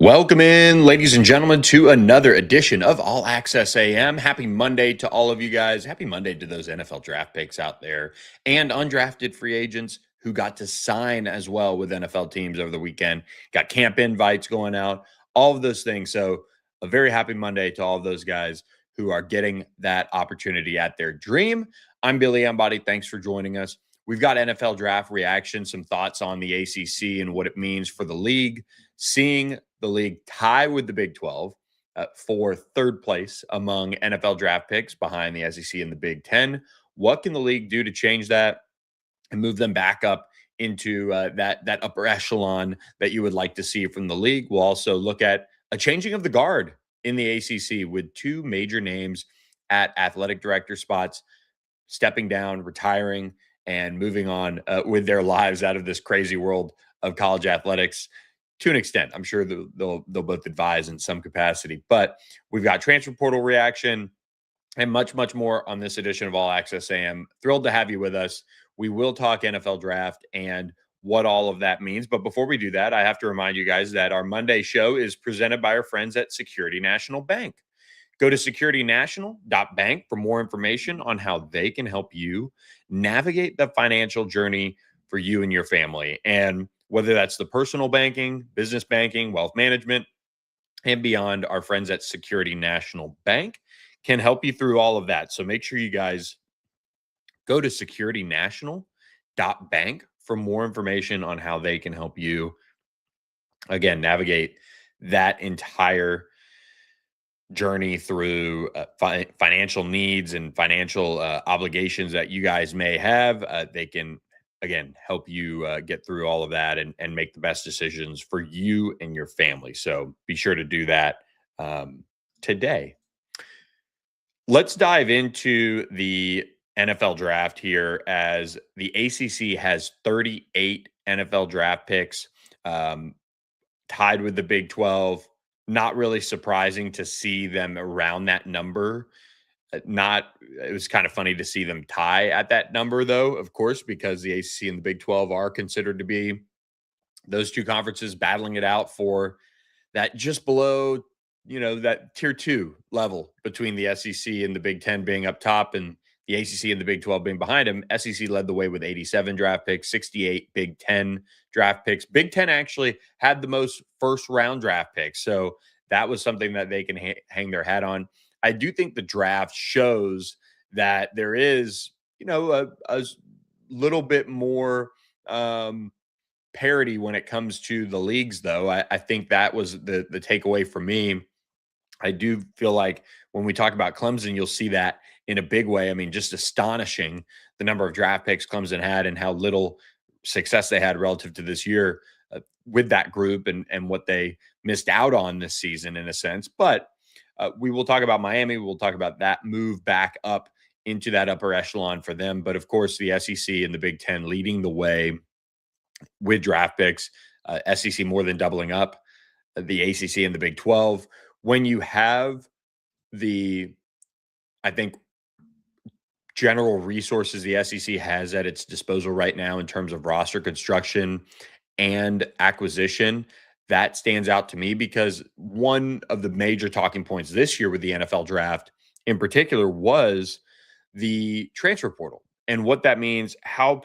Welcome in, ladies and gentlemen, to another edition of All Access AM. Happy Monday to all of you guys. Happy Monday to those NFL draft picks out there and undrafted free agents who got to sign as well with NFL teams over the weekend. Got camp invites going out, all of those things. So, a very happy Monday to all of those guys who are getting that opportunity at their dream. I'm Billy Embody. Thanks for joining us. We've got NFL draft reaction, some thoughts on the ACC and what it means for the league, seeing the league tie with the Big 12 for third place among NFL draft picks behind the SEC and the Big 10. What can the league do to change that and move them back up into that upper echelon that you would like to see from the league? We'll also look at a changing of the guard in the ACC with two major names at athletic director spots stepping down, retiring, and moving on with their lives out of this crazy world of college athletics. To an extent, I'm sure they'll both advise in some capacity. But we've got transfer portal reaction and much, much more on this edition of All Access AM. Thrilled to have you with us. We will talk NFL draft and what all of that means. But before we do that, I have to remind you guys that our Monday show is presented by our friends at Security National Bank. Go to securitynational.bank for more information on how they can help you navigate the financial journey for you and your family. And whether that's the personal banking, business banking, wealth management, and beyond, our friends at Security National Bank can help you through all of that. So make sure you guys go to securitynational.bank for more information on how they can help you, again, navigate that entire journey through financial needs and financial obligations that you guys may have. They can, again, help you get through all of that and make the best decisions for you and your family. So be sure to do that today. Let's dive into the NFL draft here, as the ACC has 38 NFL draft picks, tied with the Big 12. Not really surprising to see them around that number. It was kind of funny to see them tie at that number, though, of course, because the ACC and the Big 12 are considered to be those two conferences battling it out for that just below, that tier 2 level between the SEC and the Big 10 being up top and the ACC and the Big 12 being behind them. SEC led the way with 87 draft picks, 68 Big 10 draft picks. Big 10 actually had the most first round draft picks. So that was something that they can hang their hat on. I do think the draft shows that there is, a little bit more parity when it comes to the leagues, though. I think that was the takeaway for me. I do feel like when we talk about Clemson, you'll see that in a big way. I mean, just astonishing the number of draft picks Clemson had and how little success they had relative to this year with that group and what they missed out on this season in a sense. But we will talk about Miami. We'll talk about that move back up into that upper echelon for them. But of course, the SEC and the Big 10 leading the way with draft picks, SEC more than doubling up, the ACC and the Big 12. When you have I think, general resources the SEC has at its disposal right now in terms of roster construction and acquisition, that stands out to me because one of the major talking points this year with the NFL draft in particular was the transfer portal and what that means, how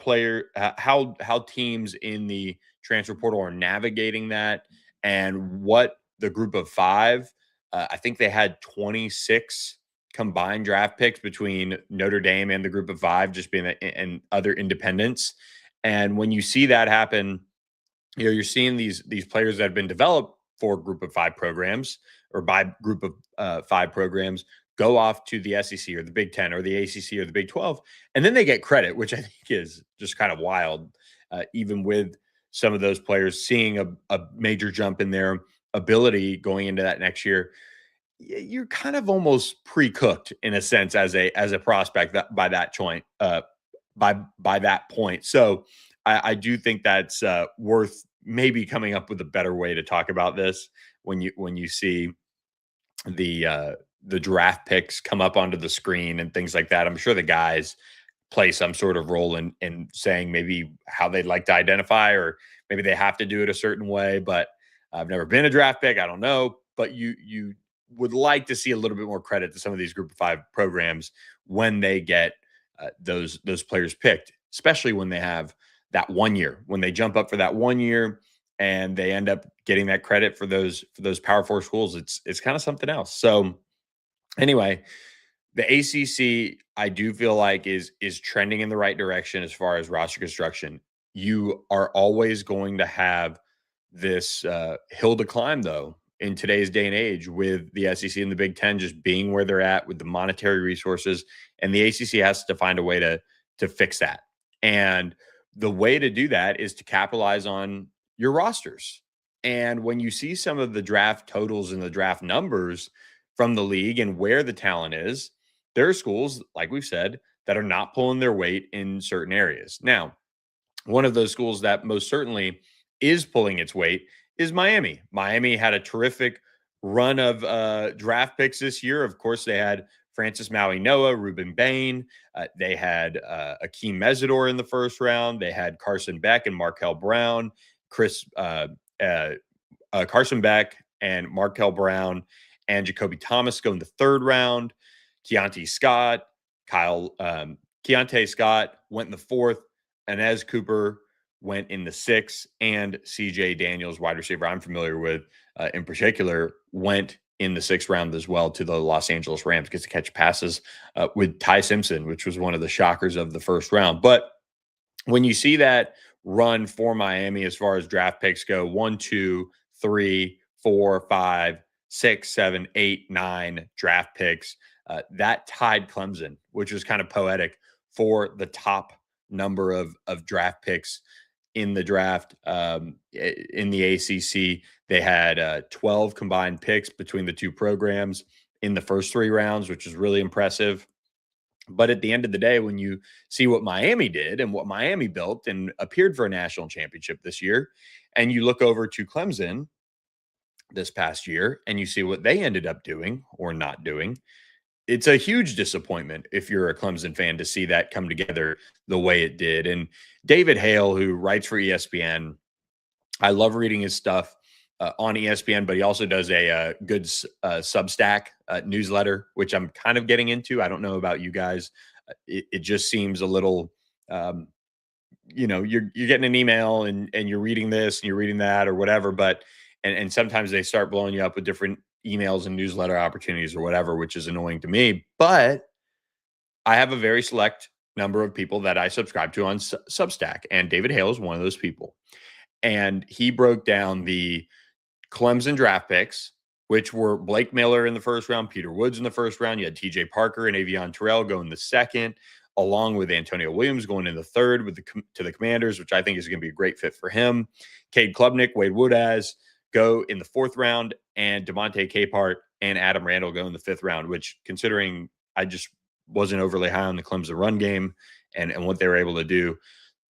teams in the transfer portal are navigating that, and what the group of five, I think they had 26 combined draft picks between Notre Dame and the group of five, just being and other independents. And when you see that happen, you're seeing these players that have been developed for group of five programs or by group of five programs go off to the SEC or the Big 10 or the ACC or the Big 12, and then they get credit, which I think is just kind of wild, even with some of those players seeing a major jump in their ability going into that next year. You're kind of almost pre-cooked in a sense as a prospect by that point. By that point, so I do think that's worth maybe coming up with a better way to talk about this when you see the draft picks come up onto the screen and things like that. I'm sure the guys play some sort of role in saying maybe how they'd like to identify, or maybe they have to do it a certain way. But I've never been a draft pick. I don't know, but you would like to see a little bit more credit to some of these Group of Five programs when they get those players picked, especially when they have that 1 year, when they jump up for that 1 year and they end up getting that credit for those Power Four schools. It's kind of something else. So anyway, the ACC, I do feel like is trending in the right direction as far as roster construction. You are always going to have this hill to climb, though, in today's day and age, with the SEC and the Big Ten just being where they're at with the monetary resources, and the ACC has to find a way to fix that. And the way to do that is to capitalize on your rosters. And when you see some of the draft totals and the draft numbers from the league and where the talent is, there are schools, like we've said, that are not pulling their weight in certain areas. Now, one of those schools that most certainly is pulling its weight is Miami. Miami had a terrific run of draft picks this year. Of course, they had Francis Maui Noah, Ruben Bain. They had Akeem Mesidor in the first round. They had Carson Beck and Markel Brown. Carson Beck and Markel Brown and Jacoby Thomas go in the third round. Keontae Scott went in the fourth. Inez Cooper went in the sixth, and CJ Daniels, wide receiver I'm familiar with in particular, went in the sixth round as well to the Los Angeles Rams, gets to catch passes with Ty Simpson, which was one of the shockers of the first round. But when you see that run for Miami as far as draft picks go, 1, 2, 3, 4, 5, 6, 7, 8, 9 draft picks, that tied Clemson, which was kind of poetic for the top number of draft picks in the draft. In the ACC, they had 12 combined picks between the two programs in the first three rounds, which is really impressive. But at the end of the day, when you see what Miami did and what Miami built and appeared for a national championship this year, and you look over to Clemson this past year and you see what they ended up doing or not doing, it's a huge disappointment if you're a Clemson fan to see that come together the way it did. And David Hale, who writes for ESPN, I love reading his stuff on ESPN, but he also does a good Substack newsletter, which I'm kind of getting into. I don't know about you guys. It just seems a little, you're getting an email and you're reading this and you're reading that or whatever, but and sometimes they start blowing you up with different emails and newsletter opportunities or whatever, which is annoying to me. But I have a very select number of people that I subscribe to on Substack, and David Hale is one of those people. And he broke down the Clemson draft picks, which were Blake Miller in the first round, Peter Woods in the first round. You had TJ Parker and Avion Terrell go in the second, along with Antonio Williams going in the third to the Commanders, which I think is going to be a great fit for him. Cade Klubnik, Wade Woodaz go in the fourth round, and Devontae Capehart and Adam Randall go in the fifth round, which, considering I just wasn't overly high on the Clemson run game and what they were able to do,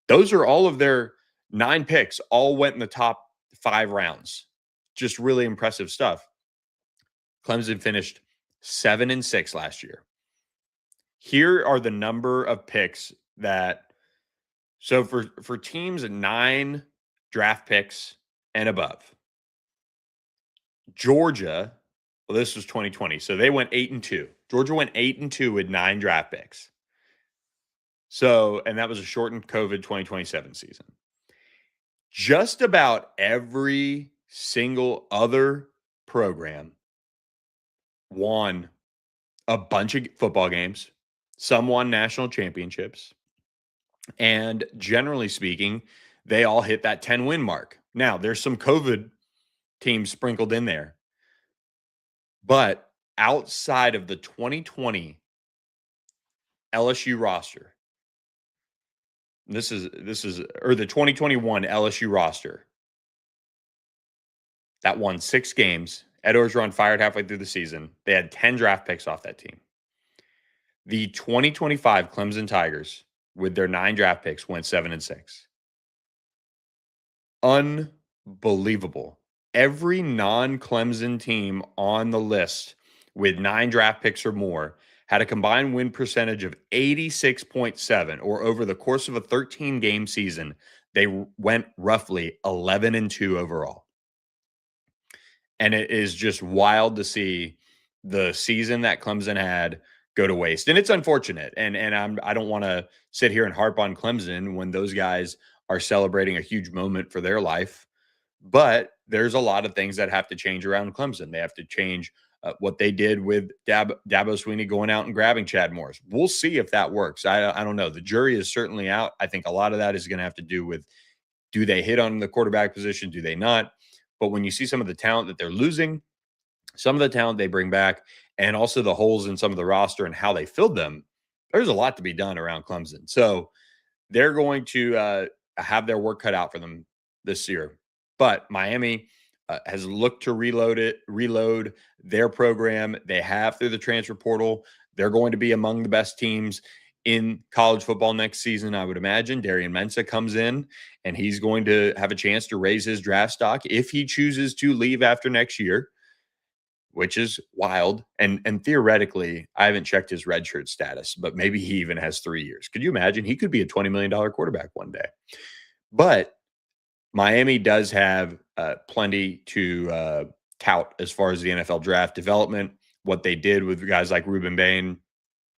those are all of their 9 picks, all went in the top 5 rounds. Just really impressive stuff. Clemson finished 7-6 last year. Here are the number of picks so for teams at 9 draft picks and above, Georgia, well, this was 2020, so they went 8-2. Georgia went 8-2 with 9 draft picks. So, and that was a shortened COVID 2027 season. Just about every single other program won a bunch of football games. Some won national championships. And generally speaking, they all hit that 10-win mark. Now, there's some COVID teams sprinkled in there. But outside of the 2020 LSU roster, this is or the 2021 LSU roster that won 6 games. Ed Orgeron fired halfway through the season. They had 10 draft picks off that team. The 2025 Clemson Tigers, with their 9 draft picks, went 7-6. Unbelievable. Every non-Clemson team on the list with 9 draft picks or more had a combined win percentage of 86.7, or over the course of a 13-game season, they went roughly 11-2 overall. And it is just wild to see the season that Clemson had go to waste. And it's unfortunate. I don't want to sit here and harp on Clemson when those guys are celebrating a huge moment for their life. But there's a lot of things that have to change around Clemson. They have to change what they did with Dabo Sweeney going out and grabbing Chad Morris. We'll see if that works. I don't know. The jury is certainly out. I think a lot of that is going to have to do with, do they hit on the quarterback position? Do they not? But when you see some of the talent that they're losing, some of the talent they bring back, and also the holes in some of the roster and how they filled them, there's a lot to be done around Clemson. So they're going to have their work cut out for them this year. But Miami has looked to reload their program. They have through the transfer portal. They're going to be among the best teams in college football next season, I would imagine. Darian Mensah comes in, and he's going to have a chance to raise his draft stock if he chooses to leave after next year, which is wild. And theoretically, I haven't checked his redshirt status, but maybe he even has 3 years. Could you imagine? He could be a $20 million quarterback one day. But Miami does have plenty to tout as far as the NFL draft development, what they did with guys like Ruben Bain,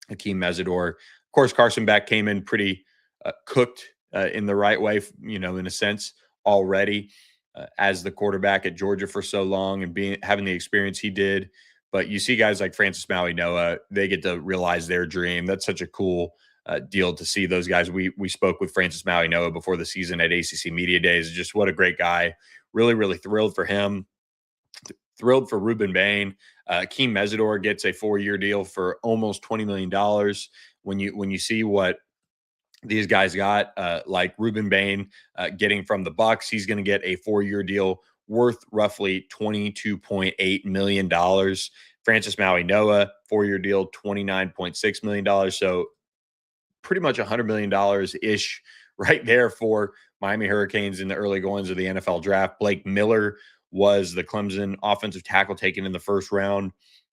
Hakeem Mesidor. Of course, Carson Beck came in pretty cooked in the right way, in a sense already as the quarterback at Georgia for so long and having the experience he did. But you see guys like Francis Maui Noah, they get to realize their dream. That's such a cool deal to see those guys. We spoke with Francis Maui Noah before the season at ACC Media Days. Just what a great guy. Really, really thrilled for him. Thrilled for Ruben Bain. Hakeem Mesidor gets a 4-year deal for almost $20 million. When you see what these guys got, like Ruben Bain getting from the Bucks, he's going to get a 4-year deal worth roughly $22.8 million. Francis Maui Noah, 4-year deal, $29.6 million. So pretty much $100 million ish right there for Miami Hurricanes in the early goings of the NFL draft. Blake Miller was the Clemson offensive tackle taken in the first round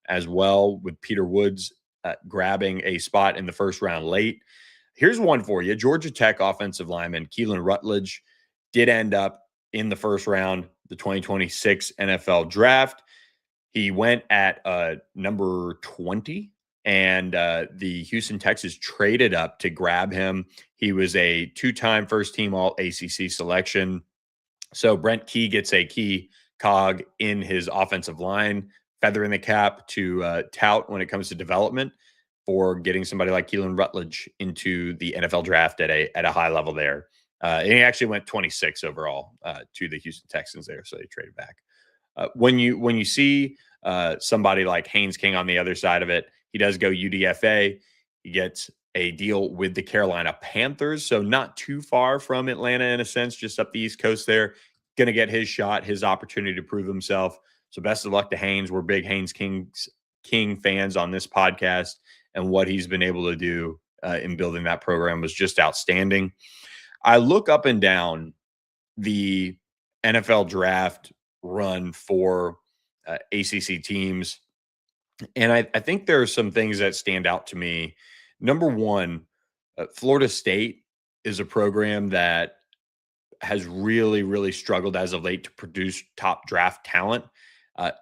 as well, with Peter Woods grabbing a spot in the first round late. Here's one for you. Georgia Tech offensive lineman Keelan Rutledge did end up in the first round, the 2026 NFL draft. He went at number 20, and the Houston Texans traded up to grab him. He was a 2-time first-team All-ACC selection. So Brent Key gets a key cog in his offensive line, feather in the cap to tout when it comes to development for getting somebody like Keelan Rutledge into the NFL draft at a high level there. And he actually went 26 overall to the Houston Texans there, so they traded back. When you see somebody like Haynes King on the other side of it, he does go UDFA. He gets a deal with the Carolina Panthers, so not too far from Atlanta in a sense, just up the East Coast there. Going to get his shot, his opportunity to prove himself. So best of luck to Haynes. We're big Haynes King fans on this podcast, and what he's been able to do in building that program was just outstanding. I look up and down the NFL draft run for ACC teams, and I think there are some things that stand out to me. Number one, Florida State is a program that has really, really struggled as of late to produce top draft talent.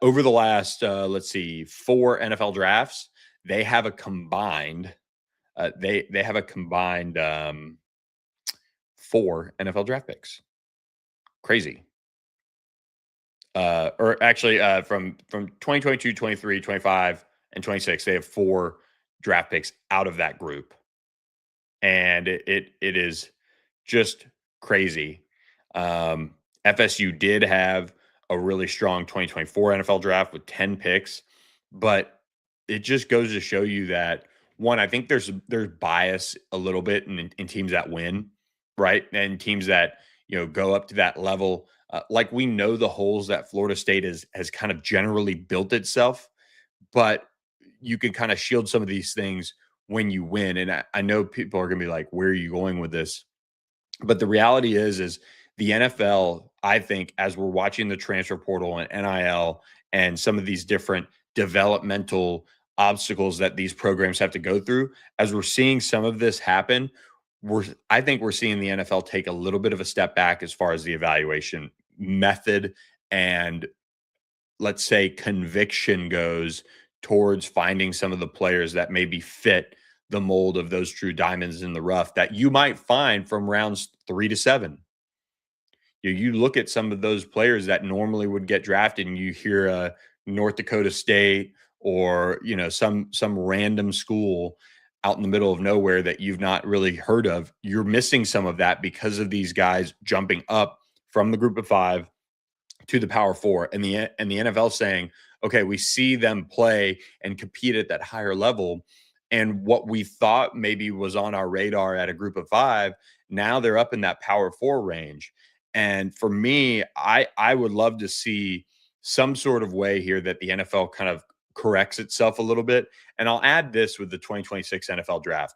Over the last, 4 NFL drafts, they have a combined, 4 NFL draft picks. Crazy. Or actually, from 2022, 23, 25, and 26, they have 4 draft picks out of that group, and it is just crazy. FSU did have a really strong 2024 NFL draft with 10 picks, but it just goes to show you that, one, I think there's bias a little bit in teams that win, right? And teams that, go up to that level. Like, we know the holes that Florida State has kind of generally built itself, but you can kind of shield some of these things when you win. And I know people are going to be like, where are you going with this? But the reality is the NFL, I think, as we're watching the transfer portal and NIL and some of these different developmental obstacles that these programs have to go through, as we're seeing some of this happen, I think we're seeing the NFL take a little bit of a step back as far as the evaluation method and let's say, conviction goes towards finding some of the players that maybe fit the mold of those true diamonds in the rough that you might find from rounds 3 to 7. You look at some of those players that normally would get drafted, and you hear North Dakota State or some random school out in the middle of nowhere that you've not really heard of. You're missing some of that because of these guys jumping up from the group of 5 to the Power 4, and the NFL saying, okay, we see them play and compete at that higher level. And what we thought maybe was on our radar at a group of 5, now they're up in that Power 4 range. And for me, I would love to see some sort of way here that the NFL kind of corrects itself a little bit. And I'll add this with the 2026 NFL draft.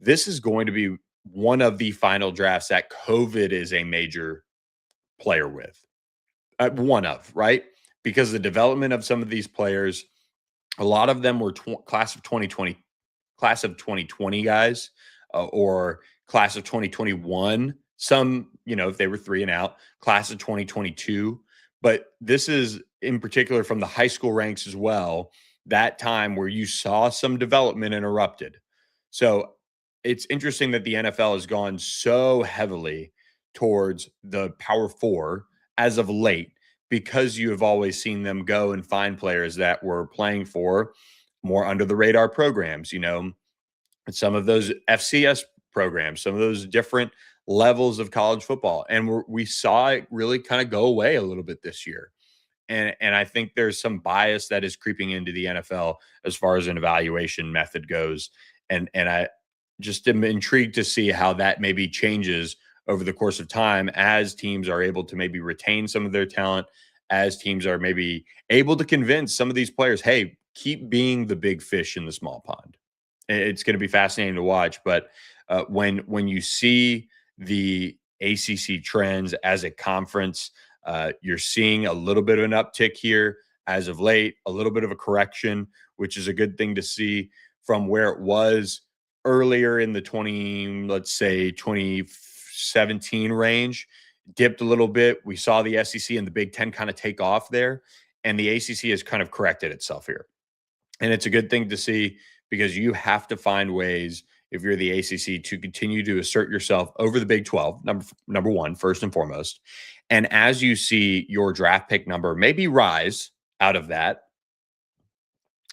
This is going to be one of the final drafts that COVID is a major player with. One of, right? Because the development of some of these players, a lot of them were class of 2020 guys, or class of 2021. Some, if they were 3 and out, class of 2022. But this is in particular from the high school ranks as well, that time where you saw some development interrupted. So it's interesting that the NFL has gone so heavily towards the Power 4 as of late, because you have always seen them go and find players that were playing for more under the radar programs, some of those FCS programs, some of those different levels of college football. And we saw it really kind of go away a little bit this year. And I think there's some bias that is creeping into the NFL as far as an evaluation method goes. And I just am intrigued to see how that maybe changes over the course of time as teams are able to maybe retain some of their talent, as teams are maybe able to convince some of these players, hey, keep being the big fish in the small pond. It's going to be fascinating to watch. But when you see the ACC trends as a conference, you're seeing a little bit of an uptick here as of late, a little bit of a correction, which is a good thing to see from where it was earlier in the 2017 range. Dipped a little bit. We saw the SEC and the Big Ten kind of take off there, and the ACC has kind of corrected itself here. And it's a good thing to see, because you have to find ways, if you're the ACC, to continue to assert yourself over the Big 12, number one, first and foremost. And as you see your draft pick number maybe rise out of that,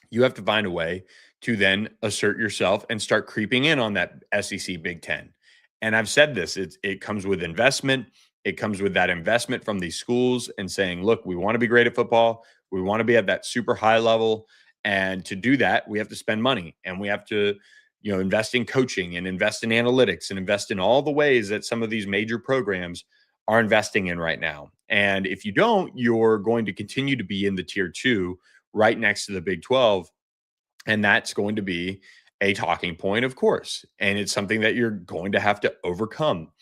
you have to find a way to then assert yourself and start creeping in on that SEC Big Ten. And I've said this, it comes with investment. It comes with that investment from these schools and saying, look, we want to be great at football. We want to be at that super high level. And to do that, we have to spend money, and we have to, invest in coaching and invest in analytics and invest in all the ways that some of these major programs are investing in right now. And if you don't, you're going to continue to be in the tier 2 right next to the Big 12. And that's going to be a talking point, of course. And it's something that you're going to have to overcome.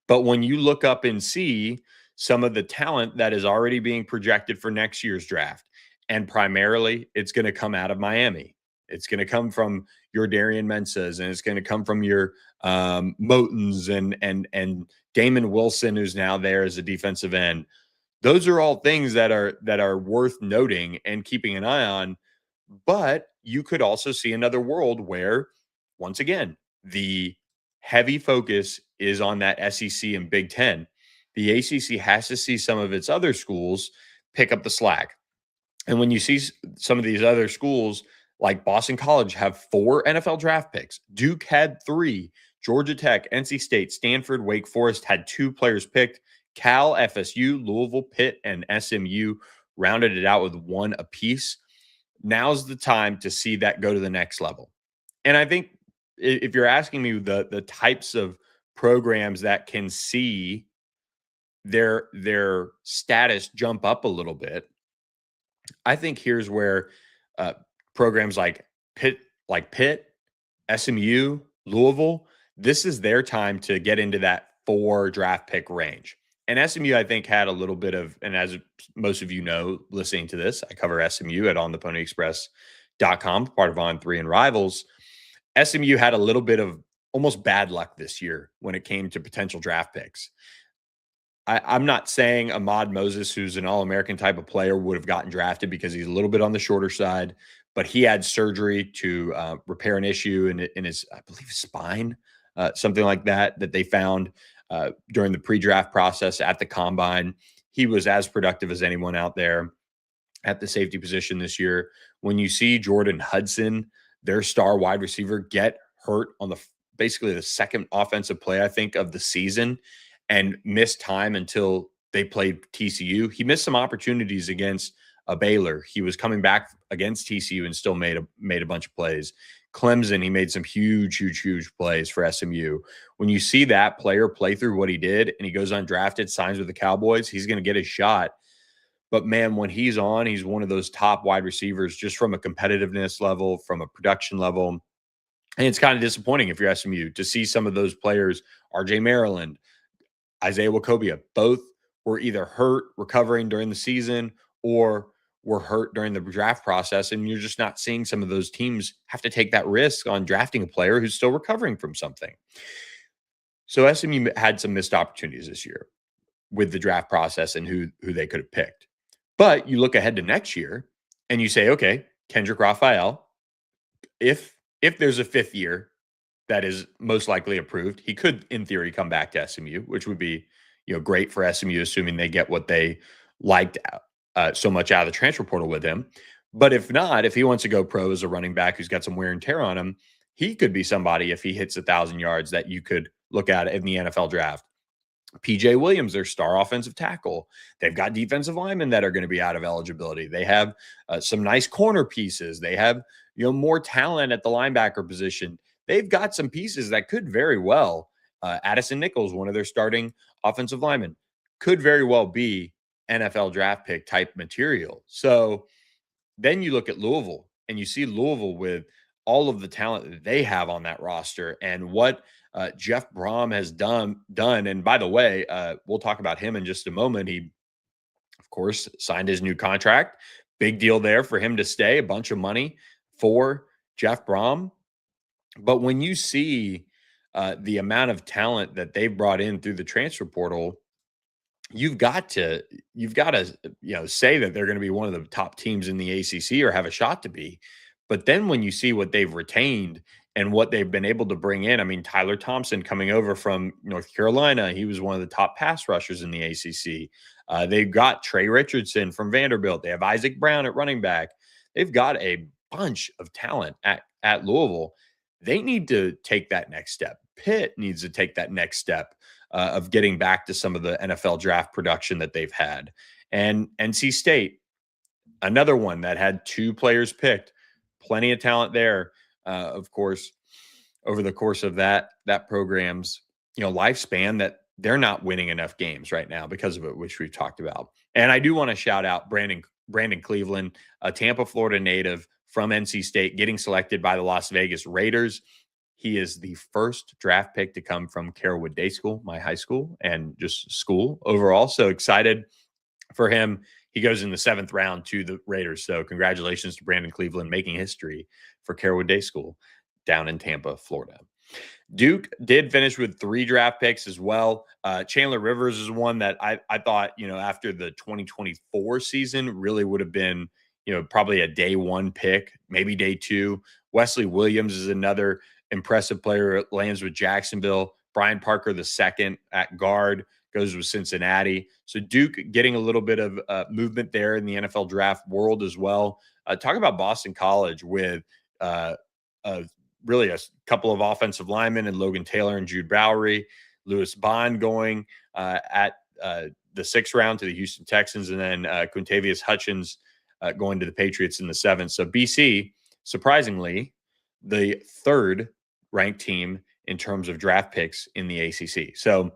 But when you look up and see some of the talent that is already being projected for next year's draft, and primarily it's going to come out of Miami. It's going to come from your Darian Mensahs, and it's going to come from your Motons and Damon Wilson, who's now there as a defensive end. Those are all things that are worth noting and keeping an eye on. But you could also see another world where, once again, the heavy focus is on that SEC and Big Ten. The ACC has to see some of its other schools pick up the slack. And when you see some of these other schools, like Boston College, have 4 NFL draft picks, Duke had 3, Georgia Tech, NC State, Stanford, Wake Forest had 2 players picked, Cal, FSU, Louisville, Pitt, and SMU rounded it out with 1 apiece. Now's the time to see that go to the next level. And I think if you're asking me the types of programs that can see their status jump up a little bit, I think here's where programs like Pitt, SMU, Louisville, this is their time to get into that 4 draft pick range. And SMU, I think, had a little bit of, and as most of you know, listening to this, I cover SMU at ontheponyexpress.com, part of On3 and Rivals. SMU had a little bit of almost bad luck this year when it came to potential draft picks. I'm not saying Ahmad Moses, who's an All-American type of player, would have gotten drafted because he's a little bit on the shorter side, but he had surgery to repair an issue in his, I believe, spine, something like that, that they found during the pre-draft process at the combine. He was as productive as anyone out there at the safety position this year. When you see Jordan Hudson, their star wide receiver, get hurt on basically the second offensive play, I think, of the season and miss time until they played TCU. He missed some opportunities against Baylor. He was coming back against TCU and still made a bunch of plays. Clemson, he made some huge plays for SMU. When you see that player play through what he did and he goes undrafted, signs with the Cowboys, he's going to get his shot. But man, when he's on, he's one of those top wide receivers just from a competitiveness level, from a production level. And it's kind of disappointing if you're SMU to see some of those players, RJ Maryland, Isaiah Wacobia, both were either hurt recovering during the season or were hurt during the draft process. And you're just not seeing some of those teams have to take that risk on drafting a player who's still recovering from something. So SMU had some missed opportunities this year with the draft process and who they could have picked. But you look ahead to next year and you say, okay, Kendrick Raphael, if there's a fifth year that is most likely approved, he could, in theory, come back to SMU, which would be, great for SMU, assuming they get what they liked so much out of the transfer portal with him. But if not, if he wants to go pro as a running back who's got some wear and tear on him, he could be somebody, if he hits 1,000 yards, that you could look at in the NFL draft. PJ Williams, their star offensive tackle. They've got defensive linemen that are going to be out of eligibility. They have some nice corner pieces. They have, more talent at the linebacker position. They've got some pieces that could very well, Addison Nichols, one of their starting offensive linemen, could very well be NFL draft pick type material. So then you look at Louisville and you see Louisville with all of the talent that they have on that roster and what Jeff Brom has done. And by the way, we'll talk about him in just a moment. He, of course, signed his new contract. Big deal there for him to stay, a bunch of money for Jeff Brom. But when you see the amount of talent that they've brought in through the transfer portal, you've got to say that they're going to be one of the top teams in the ACC or have a shot to be. But then when you see what they've retained and what they've been able to bring in, I mean, Tyler Thompson coming over from North Carolina, he was one of the top pass rushers in the ACC. They've got Trey Richardson from Vanderbilt. They have Isaac Brown at running back. They've got a bunch of talent at Louisville. They need to take that next step. Pitt needs to take that next step of getting back to some of the NFL draft production that they've had. And NC State, another one that had 2 players picked, plenty of talent there. Of course, over the course of that program's lifespan, that they're not winning enough games right now because of it, which we've talked about. And I do want to shout out Brandon Cleveland, a Tampa, Florida native from NC State, getting selected by the Las Vegas Raiders. He is the first draft pick to come from Carrollwood Day School, my high school, and just school overall. So excited for him. He goes in the 7th round to the Raiders. So congratulations to Brandon Cleveland making history for Carrollwood Day School down in Tampa, Florida. Duke did finish with 3 draft picks as well. Chandler Rivers is one that I thought, after the 2024 season really would have been, probably a day 1 pick, maybe day 2. Wesley Williams is another impressive player, lands with Jacksonville. Brian Parker, the second at guard, goes with Cincinnati. So Duke getting a little bit of movement there in the NFL draft world as well. Talk about Boston College with really a couple of offensive linemen and Logan Taylor and Jude Bowery, Lewis Bond going at the 6th round to the Houston Texans, and then Quintavious Hutchins going to the Patriots in the 7th. So BC, surprisingly, the 3rd ranked team in terms of draft picks in the ACC. So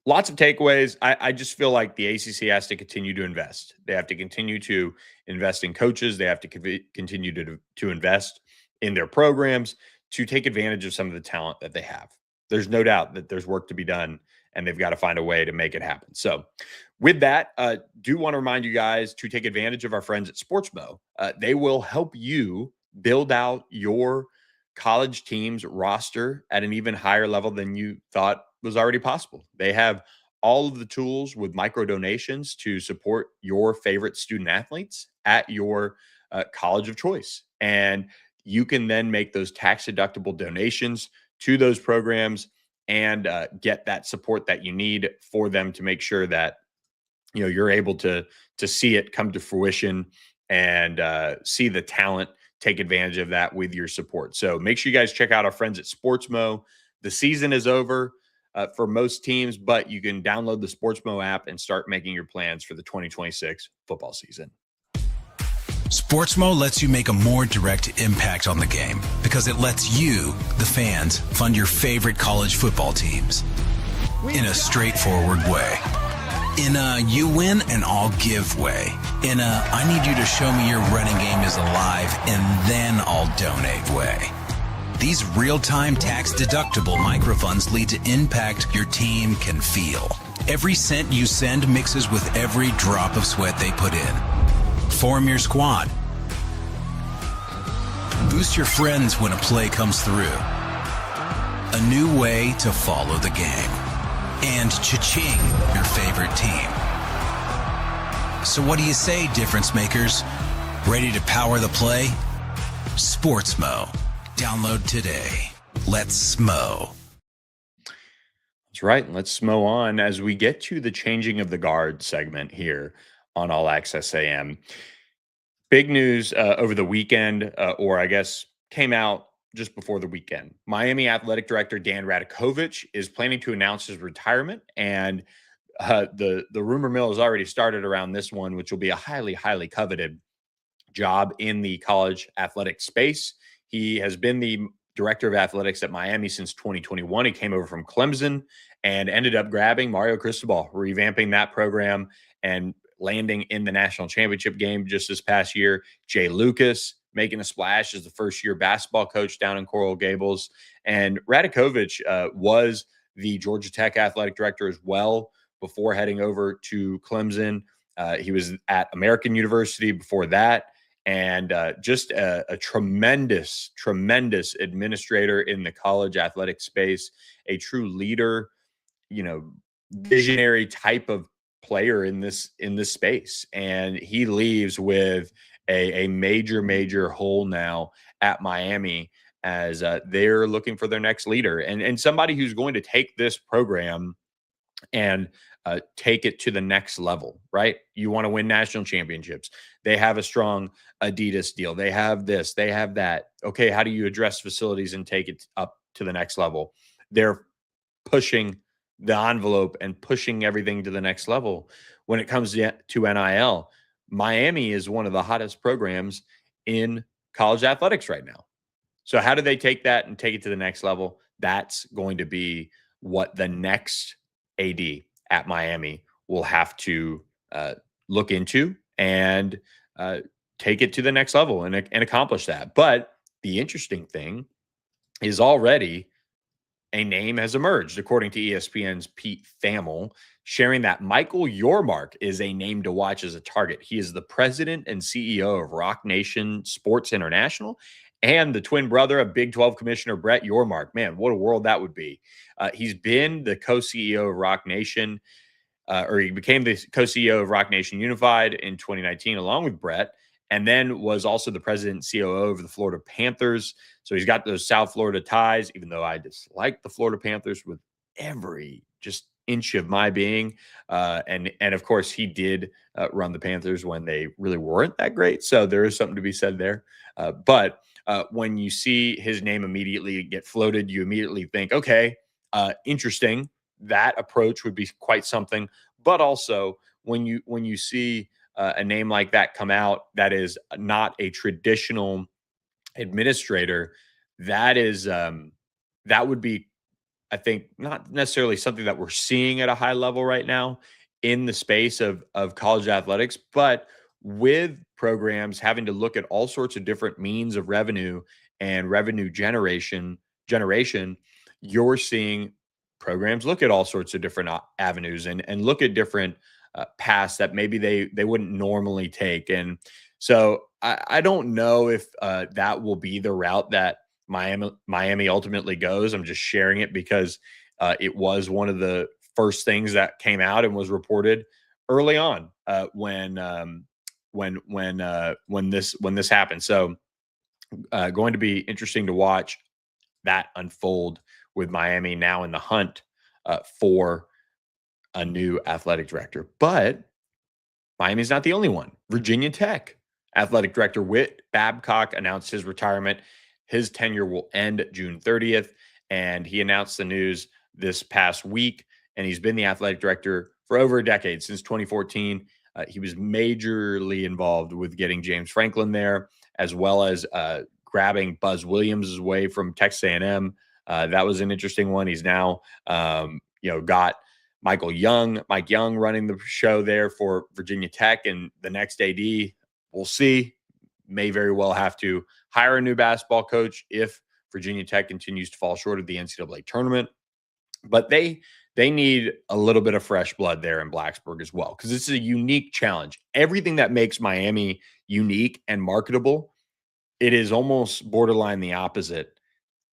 lots of takeaways. I just feel like the ACC has to continue to invest. They have to continue to invest in coaches. They have to continue to invest in their programs to take advantage of some of the talent that they have. There's no doubt that there's work to be done, and they've got to find a way to make it happen. So with that, do want to remind you guys to take advantage of our friends at Sportsmo. They will help you build out your college team's roster at an even higher level than you thought was already possible. They have all of the tools with micro donations to support your favorite student athletes at your college of choice. And you can then make those tax deductible donations to those programs and get that support that you need for them to make sure that you're able to see it come to fruition and see the talent take advantage of that with your support. So make sure you guys check out our friends at Sportsmo. The season is over for most teams, but you can download the Sportsmo app and start making your plans for the 2026 football season. Sportsmo lets you make a more direct impact on the game because it lets you, the fans, fund your favorite college football teams in a straightforward way. In a you win and I'll give way. In a I need you to show me your running game is alive and then I'll donate way. These real-time tax-deductible microfunds lead to impact your team can feel. Every cent you send mixes with every drop of sweat they put in. Form your squad. Boost your friends when a play comes through. A new way to follow the game. And cha-ching, your favorite team. So what do you say, difference makers? Ready to power the play? Sportsmo. Download today. Let's smo. That's right. Let's smo on as we get to the changing of the guard segment here on All Access AM. Big news over the weekend, or I guess came out just before the weekend. Miami Athletic Director Dan Radakovich is planning to announce his retirement, and the rumor mill has already started around this one, which will be a highly, highly coveted job in the college athletic space. He has been the director of athletics at Miami since 2021. He came over from Clemson and ended up grabbing Mario Cristobal, revamping that program and landing in the national championship game just this past year. Jay Lucas making a splash as the first-year basketball coach down in Coral Gables. And Radakovich was the Georgia Tech athletic director as well before heading over to Clemson. He was at American University before that. And just a tremendous, tremendous administrator in the college athletic space, a true leader, visionary type of player in this space. And he leaves with a major hole now at Miami as they're looking for their next leader and somebody who's going to take this program and take it to the next level, right? You want to win national championships. They have a strong Adidas deal. They have this, they have that. Okay, how do you address facilities and take it up to the next level? They're pushing the envelope and pushing everything to the next level. When it comes to NIL, Miami is one of the hottest programs in college athletics right now. So how do they take that and take it to the next level? That's going to be what the next AD at Miami will have to look into and take it to the next level and accomplish that. But the interesting thing is already a name has emerged, according to ESPN's Pete Thamel, sharing that Michael Yormark is a name to watch as a target. He is the president and CEO of Rock Nation Sports International and the twin brother of Big 12 Commissioner Brett Yormark. Man, what a world that would be. He's been the co-CEO of Rock Nation, or he became the co-CEO of Rock Nation Unified in 2019, along with Brett, and then was also the president and COO of the Florida Panthers. So he's got those South Florida ties, even though I dislike the Florida Panthers with every just inch of my being. And of course, he did run the Panthers when they really weren't that great. So there is something to be said there. But when you see his name immediately get floated, you immediately think, okay, interesting. That approach would be quite something. But also when you see a name like that come out, that is not a traditional administrator, that is that would be, I think, not necessarily something that we're seeing at a high level right now in the space of college athletics, but with programs having to look at all sorts of different means of revenue and revenue generation, you're seeing programs look at all sorts of different avenues and look at different paths that maybe they wouldn't normally take. And so I don't know if that will be the route that Miami ultimately goes. I'm just sharing it because it was one of the first things that came out and was reported early on when this happened. So going to be interesting to watch that unfold with Miami now in the hunt for a new athletic director. But Miami's not the only one. Virginia Tech athletic director Whit Babcock announced his retirement. His tenure will end June 30th, and he announced the news this past week. And he's been the athletic director for over a decade, since 2014. He was majorly involved with getting James Franklin there, as well as grabbing Buzz Williams' away from Texas A&M. That was an interesting one. He's now, got Mike Young running the show there for Virginia Tech, and the next AD, we'll see, may very well have to hire a new basketball coach if Virginia Tech continues to fall short of the NCAA tournament. But they need a little bit of fresh blood there in Blacksburg as well, because this is a unique challenge. Everything that makes Miami unique and marketable, it is almost borderline the opposite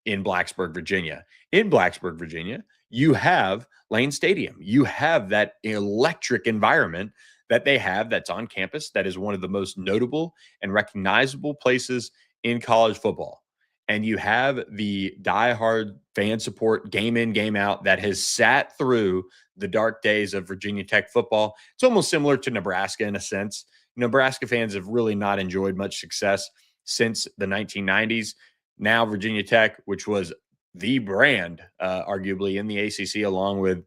in Blacksburg, Virginia. In Blacksburg, Virginia, you have Lane Stadium. You have that electric environment that they have that's on campus that is one of the most notable and recognizable places in college football. And you have the diehard fan support game in, game out that has sat through the dark days of Virginia Tech football. It's almost similar to Nebraska in a sense. Nebraska fans have really not enjoyed much success since the 1990s. Now Virginia Tech, which was the brand, arguably in the ACC, along with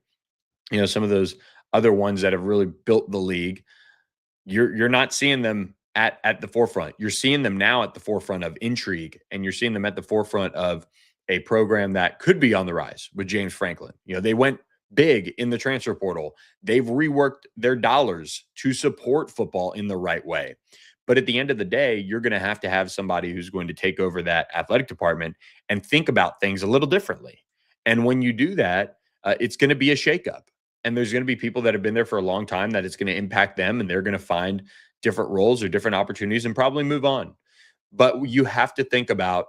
some of those other ones that have really built the league, you're not seeing them at the forefront. You're seeing them now at the forefront of intrigue, and you're seeing them at the forefront of a program that could be on the rise with James Franklin. They went big in the transfer portal. They've reworked their dollars to support football in the right way. But at the end of the day, you're going to have somebody who's going to take over that athletic department and think about things a little differently. And when you do that, it's going to be a shakeup. And there's going to be people that have been there for a long time that it's going to impact them, and they're going to find different roles or different opportunities and probably move on. But you have to think about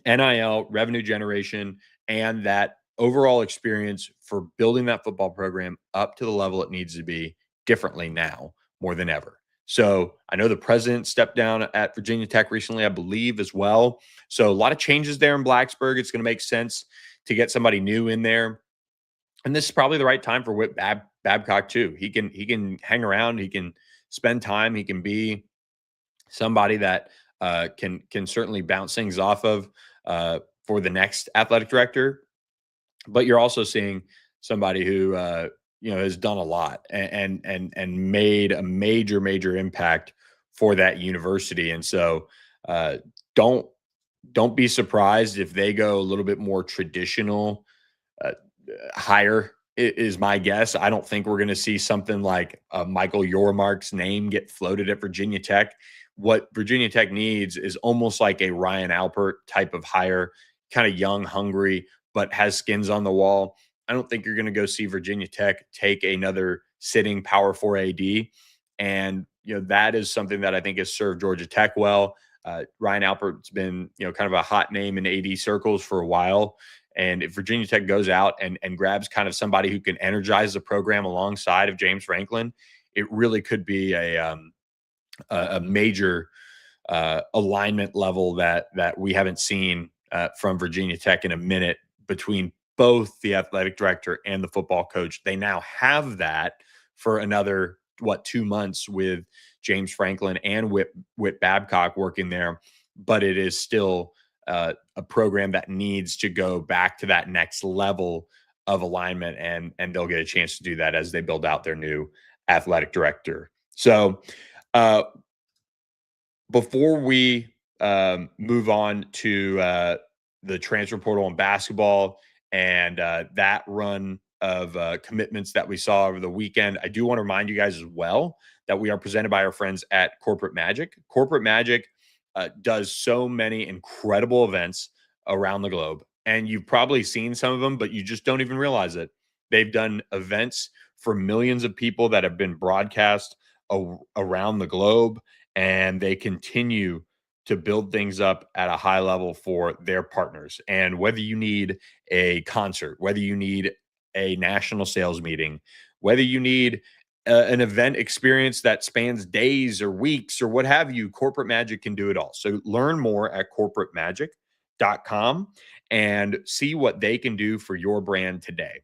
NIL, revenue generation, and that overall experience for building that football program up to the level it needs to be differently now more than ever. So I know the president stepped down at Virginia Tech recently, I believe, as well. So a lot of changes there in Blacksburg. It's going to make sense to get somebody new in there. And this is probably the right time for Whit Babcock too. He can hang around. He can spend time. He can be somebody that can certainly bounce things off of for the next athletic director. But you're also seeing somebody who has done a lot and made a major impact for that university. And so don't be surprised if they go a little bit more traditional hire, is my guess. I don't think we're going to see something like Michael Yormark's name get floated at Virginia Tech. What Virginia Tech needs is almost like a Ryan Alpert type of hire, kind of young, hungry, but has skins on the wall. I don't think you're going to go see Virginia Tech take another sitting Power 4 AD. And, that is something that I think has served Georgia Tech well. Ryan Alpert's been, kind of a hot name in AD circles for a while. And if Virginia Tech goes out and grabs kind of somebody who can energize the program alongside of James Franklin, it really could be a major alignment level that we haven't seen from Virginia Tech in a minute between both the athletic director and the football coach. They now have that for another, 2 months with James Franklin and Whit Babcock working there. But it is still a program that needs to go back to that next level of alignment, and they'll get a chance to do that as they build out their new athletic director. So before we move on to the transfer portal in basketball and that run of commitments that we saw over the weekend, I do want to remind you guys as well that we are presented by our friends at Corporate Magic. Corporate Magic does so many incredible events around the globe. And you've probably seen some of them, but you just don't even realize it. They've done events for millions of people that have been broadcast around the globe, and they continue to build things up at a high level for their partners. And whether you need a concert, whether you need a national sales meeting, whether you need an event experience that spans days or weeks or what have you, Corporate Magic can do it all. So learn more at corporatemagic.com and see what they can do for your brand today.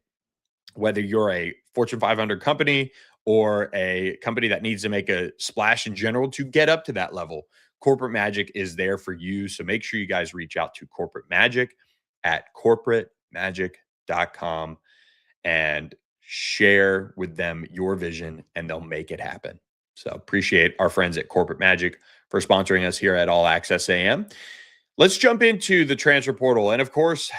Whether you're a Fortune 500 company or a company that needs to make a splash in general to get up to that level, Corporate Magic is there for you. So make sure you guys reach out to Corporate Magic at corporatemagic.com and share with them your vision, and they'll make it happen. So appreciate our friends at Corporate Magic for sponsoring us here at All Access AM. Let's jump into the transfer portal. And of course,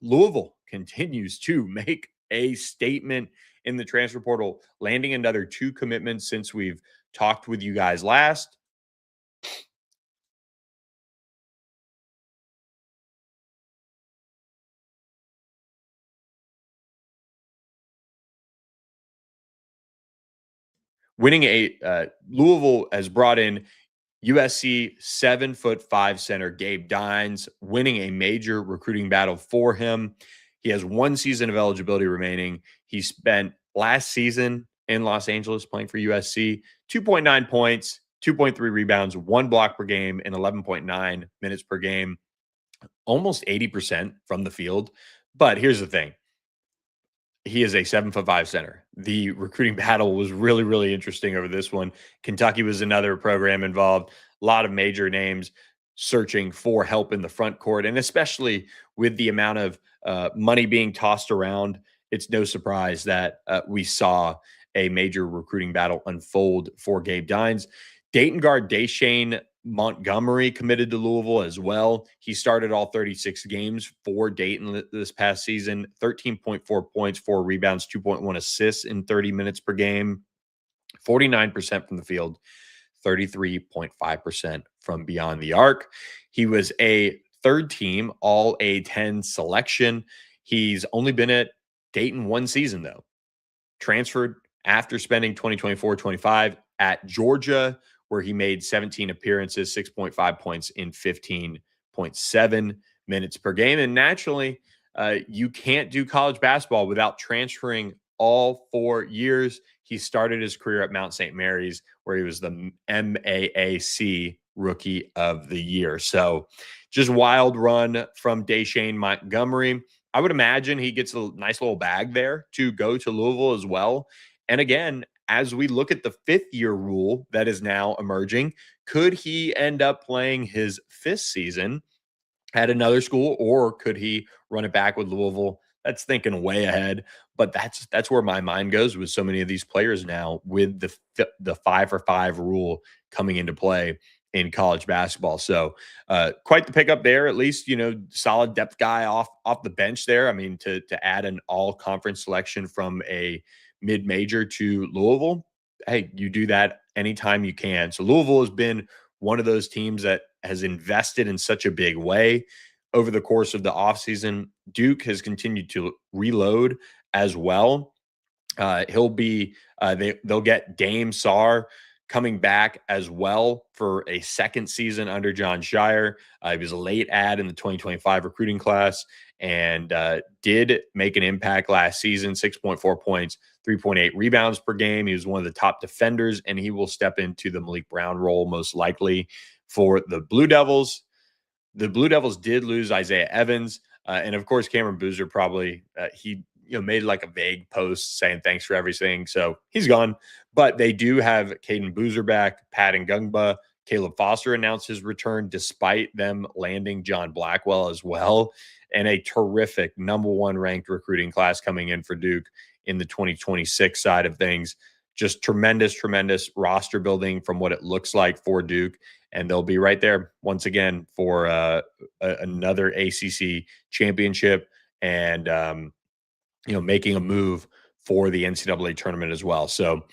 Louisville continues to make a statement in the transfer portal, landing another 2 commitments since we've talked with you guys last. Winning Louisville has brought in USC 7'5" center Gabe Dines, winning a major recruiting battle for him. He has 1 season of eligibility remaining. He spent last season in Los Angeles playing for USC, 2.9 points, 2.3 rebounds, 1 block per game, and 11.9 minutes per game, almost 80% from the field. But here's the thing. He is a 7'5" center. The recruiting battle was really, really interesting over this one. Kentucky was another program involved. A lot of major names searching for help in the front court. And especially with the amount of money being tossed around, it's no surprise that we saw a major recruiting battle unfold for Gabe Dines. Dayton guard Deshane Montgomery committed to Louisville as well. He started all 36 games for Dayton this past season, 13.4 points, 4 rebounds, 2.1 assists in 30 minutes per game, 49% from the field, 33.5% from beyond the arc. He was a 3rd team all A10 selection. He's only been at Dayton 1 season though. Transferred after spending 2024-25 at Georgia, where he made 17 appearances, 6.5 points in 15.7 minutes per game. And naturally, you can't do college basketball without transferring all 4 years. He started his career at Mount St. Mary's, where he was the MAAC Rookie of the Year. So just wild run from Deshane Montgomery. I would imagine he gets a nice little bag there to go to Louisville as well. And again, as we look at the 5th-year rule that is now emerging, could he end up playing his 5th season at another school, or could he run it back with Louisville? That's thinking way ahead, but that's where my mind goes with so many of these players now, with the 5-for-5 rule coming into play in college basketball. So quite the pickup there. At least, solid depth guy off the bench there. I mean, to add an all-conference selection from a mid-major to Louisville, hey, you do that anytime you can. So Louisville has been one of those teams that has invested in such a big way over the course of the offseason. Duke has continued to reload as well. He'll be they'll get Dame Sarr coming back as well for a 2nd season under John Shire. He was a late add in the 2025 recruiting class and did make an impact last season, 6.4 points, 3.8 rebounds per game. He was one of the top defenders, and he will step into the Malik Brown role most likely for the Blue Devils. The Blue Devils did lose Isaiah Evans, and of course Cameron Boozer probably he made like a vague post saying thanks for everything, so he's gone. But they do have Caden Boozer back, Pat Ngungba, Caleb Foster announced his return despite them landing John Blackwell as well, and a terrific number 1 ranked recruiting class coming in for Duke in the 2026 side of things. Just tremendous roster building from what it looks like for Duke. And they'll be right there once again for another ACC championship and, making a move for the NCAA tournament as well. So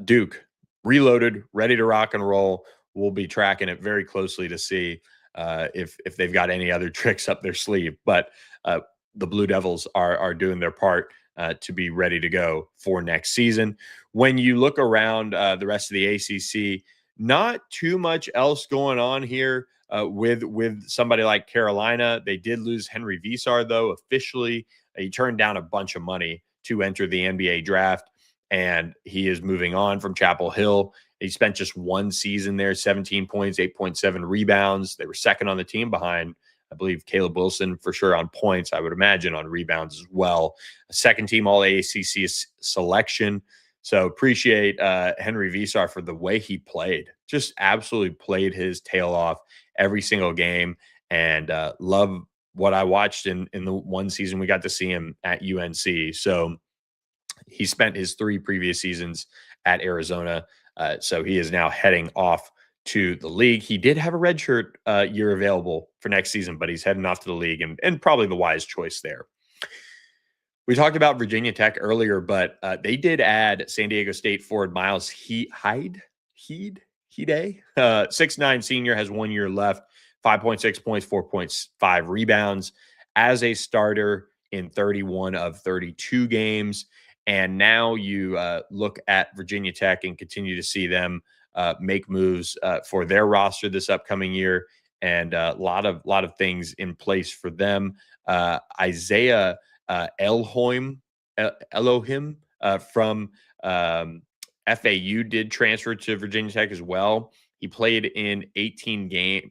Duke reloaded, ready to rock and roll. We'll be tracking it very closely to see if they've got any other tricks up their sleeve. But the Blue Devils are doing their part to be ready to go for next season. When you look around the rest of the ACC, not too much else going on here with somebody like Carolina. They did lose Henry Visar, though, officially. He turned down a bunch of money to enter the NBA draft. And he is moving on from Chapel Hill. He spent just one season there, 17 points, 8.7 rebounds. They were second on the team behind, I believe, Caleb Wilson for sure on points. I would imagine on rebounds as well. A second team all ACC selection. So appreciate Henry Visar for the way he played. Just absolutely played his tail off every single game, and love what I watched in the one season we got to see him at UNC. So he spent his 3 previous seasons at Arizona. So he is now heading off to the league. He did have a redshirt year available for next season, but he's heading off to the league, and probably the wise choice there. We talked about Virginia Tech earlier, but they did add San Diego State forward Miles Heide, 6'9" senior, has 1 year left, 5.6 points, 4.5 rebounds as a starter in 31 of 32 games. And now you look at Virginia Tech and continue to see them make moves for their roster this upcoming year, and a lot of things in place for them. Isaiah Elohim from FAU did transfer to Virginia Tech as well. He played in 18 games.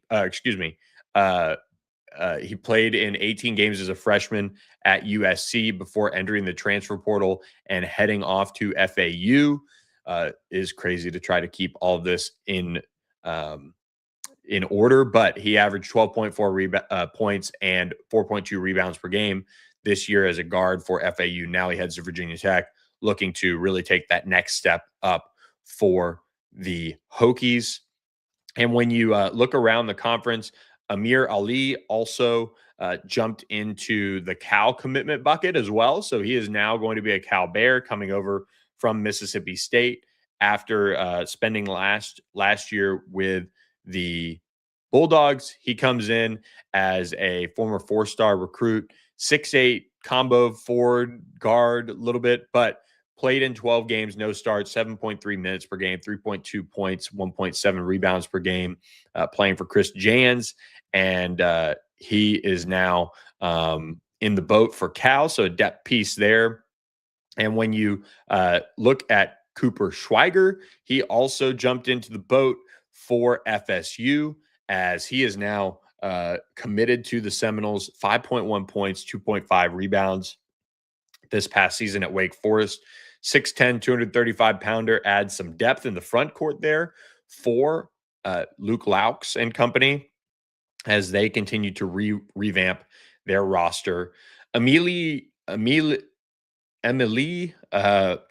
He played in 18 games as a freshman at USC before entering the transfer portal and heading off to FAU. Is crazy to try to keep all of this in order, but he averaged 12.4 points and 4.2 rebounds per game this year as a guard for FAU. Now he heads to Virginia Tech, looking to really take that next step up for the Hokies. And when you look around the conference, Amir Ali also jumped into the Cal commitment bucket as well. So he is now going to be a Cal Bear coming over from Mississippi State after spending last year with the Bulldogs. He comes in as a former 4-star recruit, 6'8", combo forward, guard a little bit, but played in 12 games, no starts, 7.3 minutes per game, 3.2 points, 1.7 rebounds per game, playing for Chris Jans. And he is now in the boat for Cal, so a depth piece there. And when you look at Cooper Schweiger, he also jumped into the boat for FSU, as he is now committed to the Seminoles, 5.1 points, 2.5 rebounds this past season at Wake Forest. 6'10", 235-pounder, adds some depth in the front court there for Luke Laux and company as they continue to revamp their roster. Emily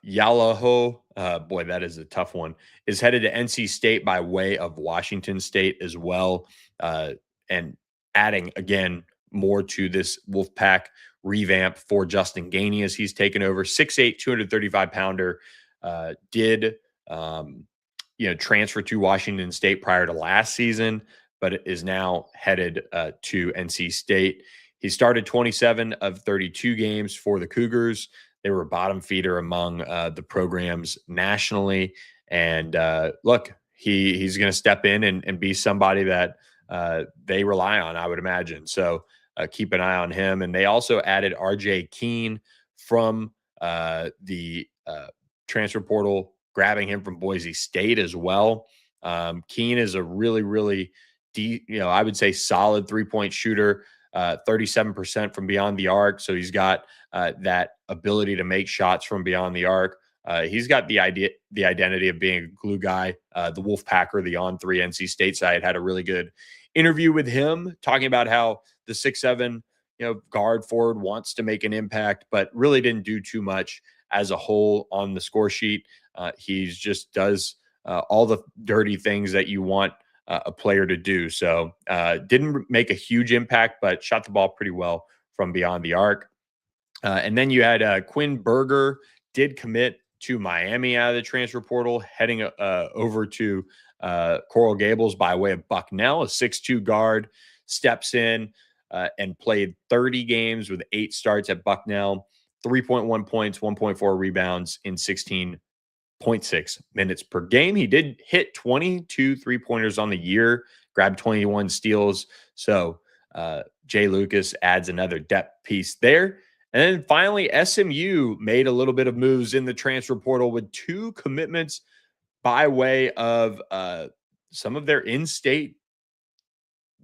Yalaho, boy, that is a tough one, is headed to NC State by way of Washington State as well, and adding, again, more to this Wolfpack revamp for Justin Gainey as he's taken over. 6'8", 235-pounder, did transfer to Washington State prior to last season, but is now headed to NC State. He started 27 of 32 games for the Cougars. They were a bottom feeder among the programs nationally. And look, he's going to step in and be somebody that they rely on, I would imagine. So keep an eye on him. And they also added R.J. Keene from the transfer portal, grabbing him from Boise State as well. Keene is a really, really I would say solid three-point shooter, 37% from beyond the arc. So he's got that ability to make shots from beyond the arc. He's got the identity of being a glue guy. The Wolfpacker, the on-3 NC State side, had a really good interview with him talking about how the 6'7", guard forward wants to make an impact, but really didn't do too much as a whole on the score sheet. He's just does all the dirty things that you want a player to do. So didn't make a huge impact, but shot the ball pretty well from beyond the arc. And then you had Quinn Berger did commit to Miami out of the transfer portal, heading over to Coral Gables by way of Bucknell, a 6'2" guard, steps in and played 30 games with 8 starts at Bucknell, 3.1 points, 1.4 rebounds in 16.6 minutes per game. He did hit 22 3-pointers on the year, grabbed 21 steals. So Jay Lucas adds another depth piece there. And then finally, SMU made a little bit of moves in the transfer portal with 2 commitments by way of some of their in-state,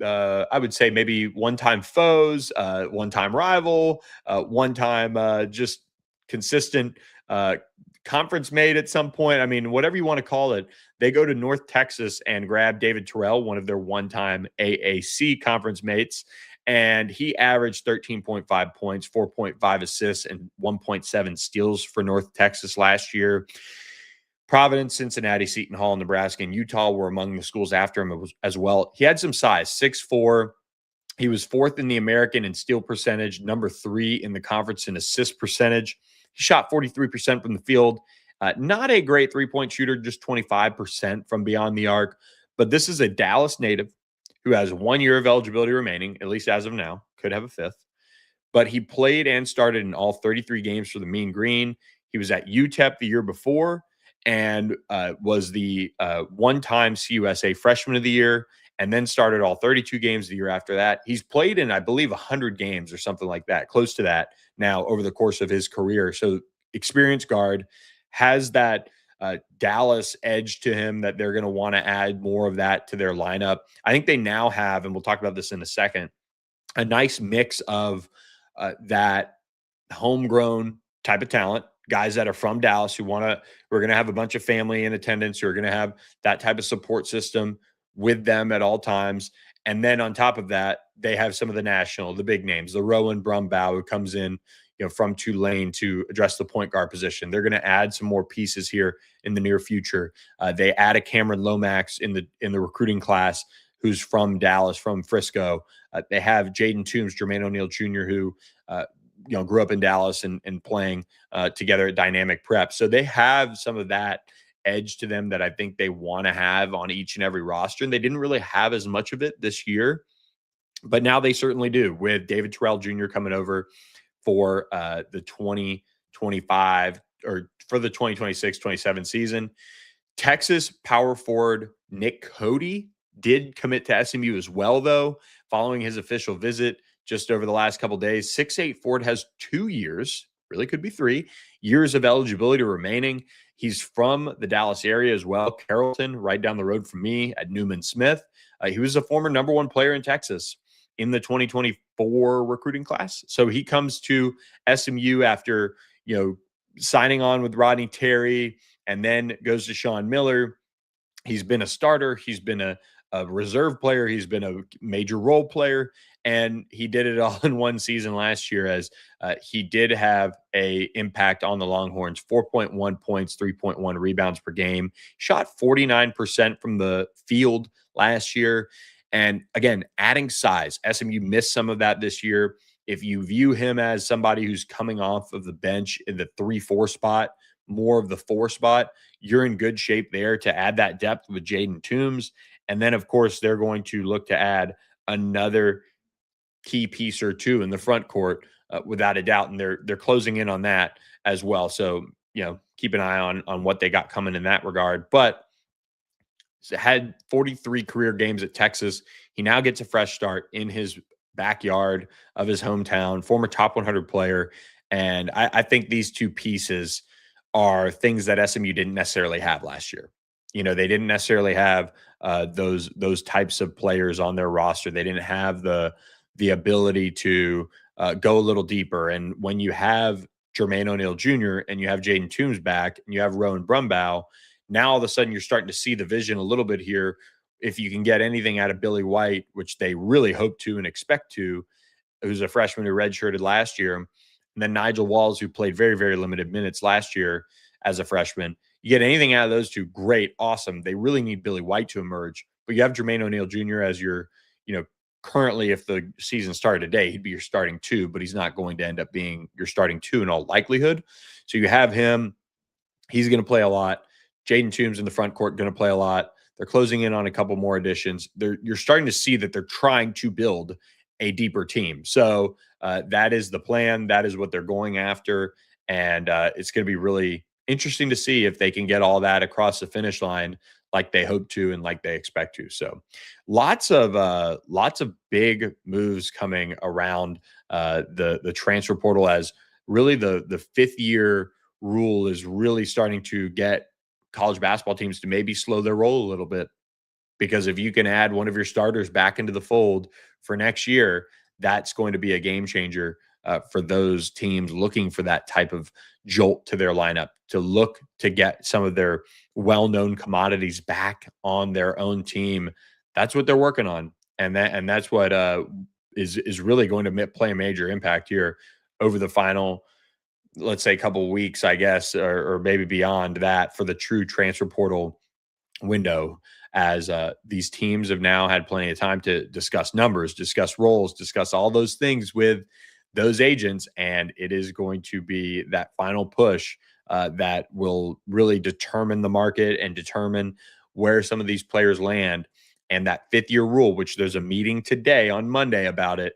I would say maybe one-time foes, one-time rival, one-time just consistent uh, conference mate at some point. I mean, whatever you want to call it. They go to North Texas and grab David Terrell, one of their one-time AAC conference mates, and he averaged 13.5 points, 4.5 assists, and 1.7 steals for North Texas last year. Providence, Cincinnati, Seton Hall, Nebraska, and Utah were among the schools after him as well. He had some size, 6'4". He was 4th in the American in steal percentage, number 3 in the conference in assist percentage. He shot 43% from the field. Not a great three-point shooter, just 25% from beyond the arc. But this is a Dallas native who has 1 year of eligibility remaining, at least as of now. Could have a 5th. But he played and started in all 33 games for the Mean Green. He was at UTEP the year before and was the one-time CUSA Freshman of the Year, and then started all 32 games the year after that. He's played in, I believe, 100 games or something like that, close to that now over the course of his career. So experienced guard, has that Dallas edge to him that they're going to want to add more of that to their lineup. I think they now have, and we'll talk about this in a second, a nice mix of that homegrown type of talent, guys that are from Dallas we're going to have a bunch of family in attendance, who are going to have that type of support system with them at all times. And then on top of that, they have some of the big names, the Rowan Brumbaugh, who comes in, from Tulane to address the point guard position. They're going to add some more pieces here in the near future. They add a Cameron Lomax in the recruiting class, who's from Dallas, from Frisco. They have Jaden Toombs, Jermaine O'Neal Jr., who grew up in Dallas and playing together at Dynamic Prep. So they have some of that edge to them that I think they want to have on each and every roster. And they didn't really have as much of it this year, but now they certainly do, with David Terrell Jr. coming over for the 2025 or for the 2026-27 season. Texas power forward Nick Cody did commit to SMU as well, though, following his official visit just over the last couple of days. 6'8" Ford has 2 years, really could be 3 years of eligibility remaining. He's from the Dallas area as well, Carrollton, right down the road from me at Newman Smith. He was a former number 1 player in Texas in the 2024 recruiting class. So he comes to SMU after, signing on with Rodney Terry, and then goes to Sean Miller. He's been a starter. He's been a reserve player. He's been a major role player, and he did it all in one season last year, as he did have a impact on the Longhorns, 4.1 points, 3.1 rebounds per game, shot 49% from the field last year. And again, adding size. SMU missed some of that this year. If you view him as somebody who's coming off of the bench in the 3-4 spot, more of the 4 spot, you're in good shape there to add that depth with Jaden Toombs. And then, of course, they're going to look to add another key piece or two in the front court, without a doubt. And they're closing in on that as well. So, keep an eye on what they got coming in that regard. But had 43 career games at Texas. He now gets a fresh start in his backyard of his hometown, former top 100 player. And I think these two pieces are things that SMU didn't necessarily have last year. They didn't necessarily have those types of players on their roster. They didn't have the ability to go a little deeper. And when you have Jermaine O'Neal Jr. and you have Jaden Toombs back and you have Rowan Brumbaugh, now all of a sudden you're starting to see the vision a little bit here. If you can get anything out of Billy White, which they really hope to and expect to, who's a freshman who redshirted last year, and then Nigel Walls, who played very, very limited minutes last year as a freshman. You get anything out of those two, great, awesome. They really need Billy White to emerge. But you have Jermaine O'Neal Jr. as your, currently, if the season started today, he'd be your starting 2, but he's not going to end up being your starting 2 in all likelihood. So you have him. He's going to play a lot. Jaden Toombs in the front court going to play a lot. They're closing in on a couple more additions. You're starting to see that they're trying to build a deeper team. So that is the plan. That is what they're going after. And it's going to be really interesting to see if they can get all that across the finish line like they hope to and like they expect to. So lots of big moves coming around the transfer portal, as really the 5th-year rule is really starting to get college basketball teams to maybe slow their roll a little bit. Because if you can add one of your starters back into the fold for next year, that's going to be a game changer for those teams looking for that type of jolt to their lineup, to look to get some of their well-known commodities back on their own team. That's what they're working on, and that's what is really going to play a major impact here over the final, let's say, couple of weeks, I guess, or maybe beyond that, for the true transfer portal window, as these teams have now had plenty of time to discuss numbers, discuss roles, discuss all those things with those agents. And it is going to be that final push that will really determine the market and determine where some of these players land. And that 5th-year rule, which there's a meeting today on Monday about it,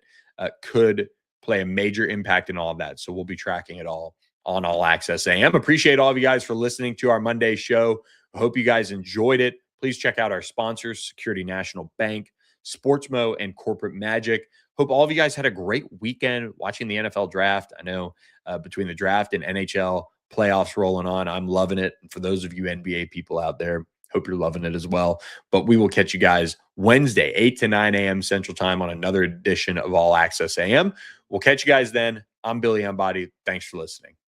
could play a major impact in all of that. So we'll be tracking it all on All Access AM. Appreciate all of you guys for listening to our Monday show. I hope you guys enjoyed it. Please check out our sponsors, Security National Bank, Sportsmo, and Corporate Magic. Hope all of you guys had a great weekend watching the NFL draft. I know between the draft and NHL playoffs rolling on, I'm loving it. And for those of you NBA people out there, hope you're loving it as well. But we will catch you guys Wednesday, 8 to 9 a.m. Central Time on another edition of All Access AM. We'll catch you guys then. I'm Billy Embody. Thanks for listening.